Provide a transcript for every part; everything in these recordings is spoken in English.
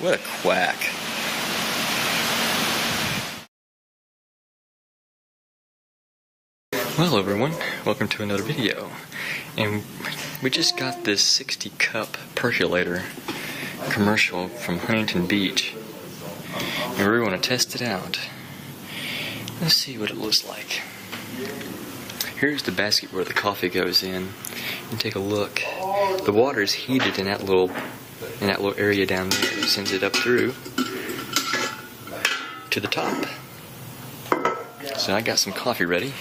What a quack. Well everyone, welcome to another video. And we just got this 60 cup percolator commercial from Huntington Beach. And we want to test it out. Let's see what it looks like. Here's the basket where the coffee goes in. And take a look. The water is heated in that little area down there. It sends it up through to the top. So I got some coffee ready.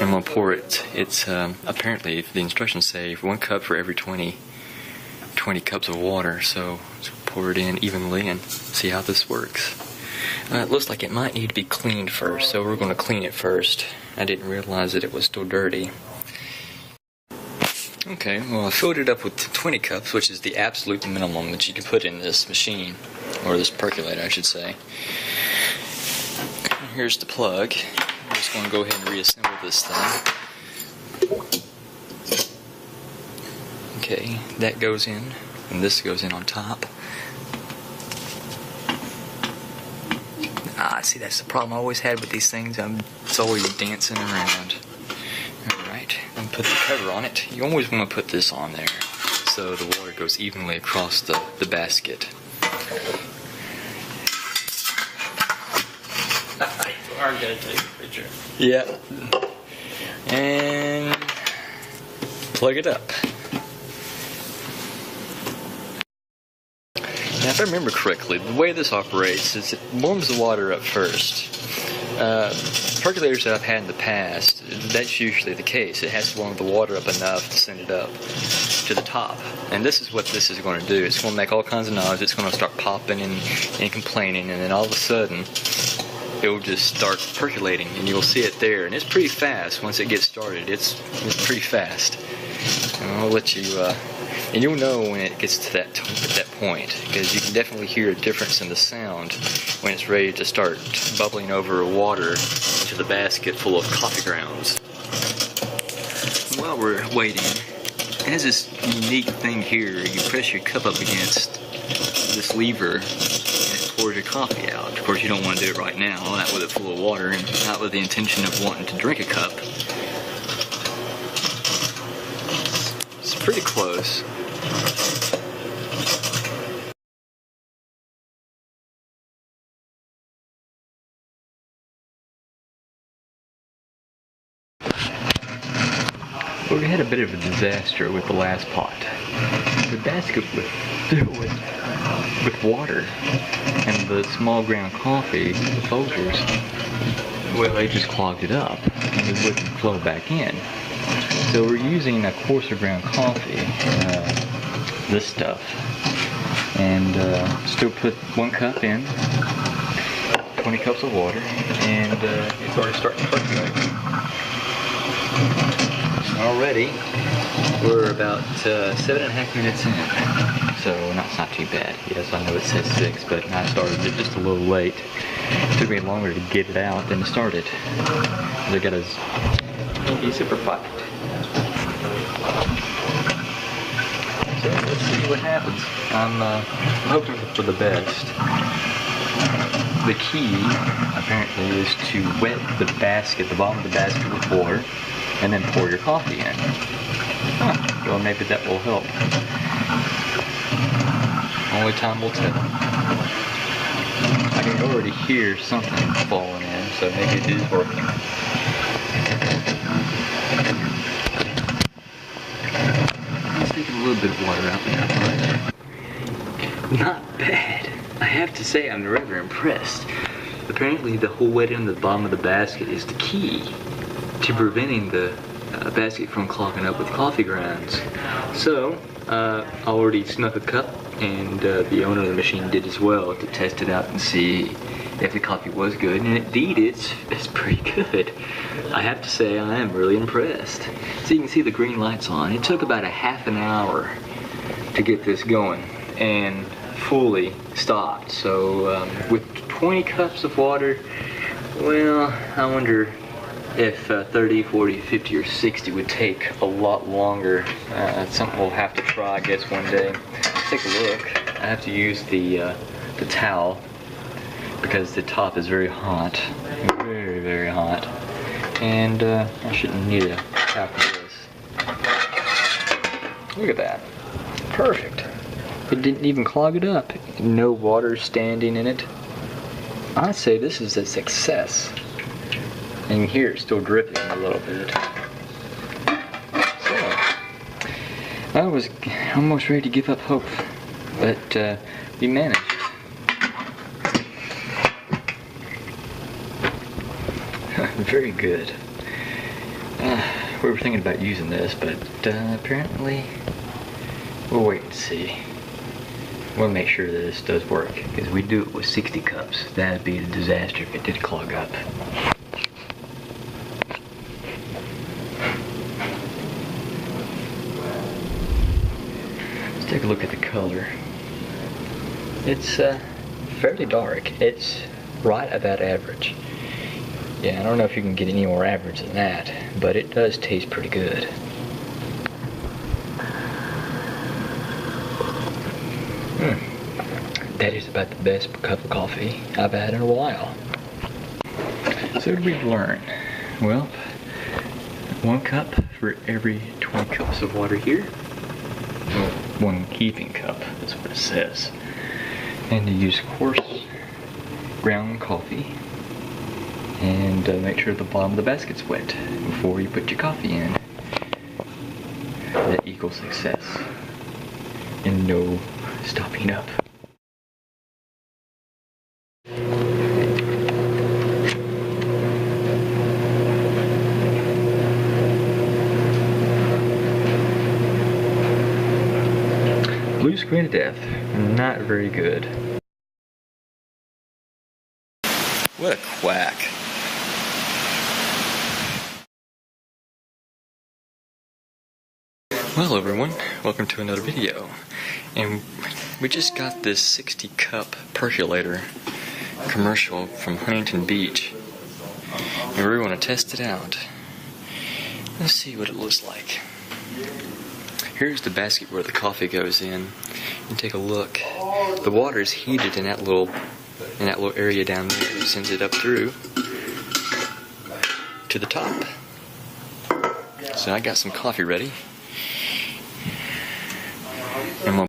I'm gonna pour it. It's apparently the instructions say 1 cup for every 20 cups of water. So let's pour it in evenly and see how this works. It looks like it might need to be cleaned first, so we're going to clean it first. I didn't realize that it was still dirty. Okay, well I filled it up with 20 cups, which is the absolute minimum that you can put in this machine, or this percolator I should say. Here's the plug. I'm just going to go ahead and reassemble this thing. Okay, that goes in, and this goes in on top. See, that's the problem I always had with these things. It's always dancing around. Alright, then put the cover on it. You always want to put this on there so the water goes evenly across the basket. I'm gonna take a picture. Yeah. And plug it up. Now, if I remember correctly, the way this operates is it warms the water up first. Percolators that I've had in the past, that's usually the case. It has to warm the water up enough to send it up to the top. And this is what this is going to do. It's going to make all kinds of noise. It's going to start popping and complaining, and then all of a sudden it will just start percolating, and you'll see it there. And it's pretty fast once it gets started. It's pretty fast. And I'll let you, and you'll know when it gets to that point, because you can definitely hear a difference in the sound when it's ready to start bubbling over water into the basket full of coffee grounds. While we're waiting, it has this unique thing here. You press your cup up against this lever and it pours your coffee out. Of course, you don't want to do it right now, not with it full of water and not with the intention of wanting to drink a cup. It's pretty close. We had a bit of a disaster with the last pot. The basket was filled with water, and the small ground coffee, the Folgers, well, they just clogged it up, and it wouldn't flow back in. So we're using a coarser ground coffee, this stuff, and still put 1 cup in, 20 cups of water, and it's already starting to percolate. Already, we're about 7.5 minutes in, so that's not too bad. Yes, I know it says 6, but I started it just a little late. It took me longer to get it out than to start it. They got a zipper pocket. So let's see what happens. I'm hoping for the best. The key, apparently, is to wet the basket, the bottom of the basket with water, and then pour your coffee in. Well, maybe that will help. Only time will tell. I can already hear something falling in, so maybe it is working. Let's take a little bit of water out there. Not bad. I have to say, I'm rather impressed. Apparently, the whole wetting on the bottom of the basket is the key to preventing the basket from clogging up with coffee grounds. So, I already snuck a cup, and the owner of the machine did as well to test it out and see if the coffee was good. And indeed, it's pretty good. I have to say, I am really impressed. So you can see the green lights on. It took about a half an hour to get this going and fully stopped. So with 20 cups of water, well, I wonder if 30, 40, 50, or 60 would take a lot longer. Something we'll have to try, I guess, one day. Let's take a look. I have to use the towel because the top is very hot. Very, very hot. And I shouldn't need a towel for this. Look at that. Perfect. It didn't even clog it up. No water standing in it. I'd say this is a success. And here it's still dripping a little bit. So, I was almost ready to give up hope, but we managed. Very good. We were thinking about using this, but apparently we'll wait and see. We'll make sure that this does work, because we do it with 60 cups. That'd be a disaster if it did clog up. Let's take a look at the color. It's fairly dark. It's right about average. Yeah, I don't know if you can get any more average than that, but it does taste pretty good. That is about the best cup of coffee I've had in a while. So what did we learn? Well, 1 cup for every 20 cups of water here. Well, 1 heaping cup, that's what it says. And to use coarse ground coffee. And make sure the bottom of the basket's wet before you put your coffee in. That equals success. And no stopping up. Blue screen of death. Not very good. What a quack. Well everyone, welcome to another video. And we just got this 60 cup percolator commercial from Huntington Beach. And we really want to test it out. Let's see what it looks like. Here's the basket where the coffee goes in. And take a look. The water is heated in that little area down there. It sends it up through to the top. So I got some coffee ready.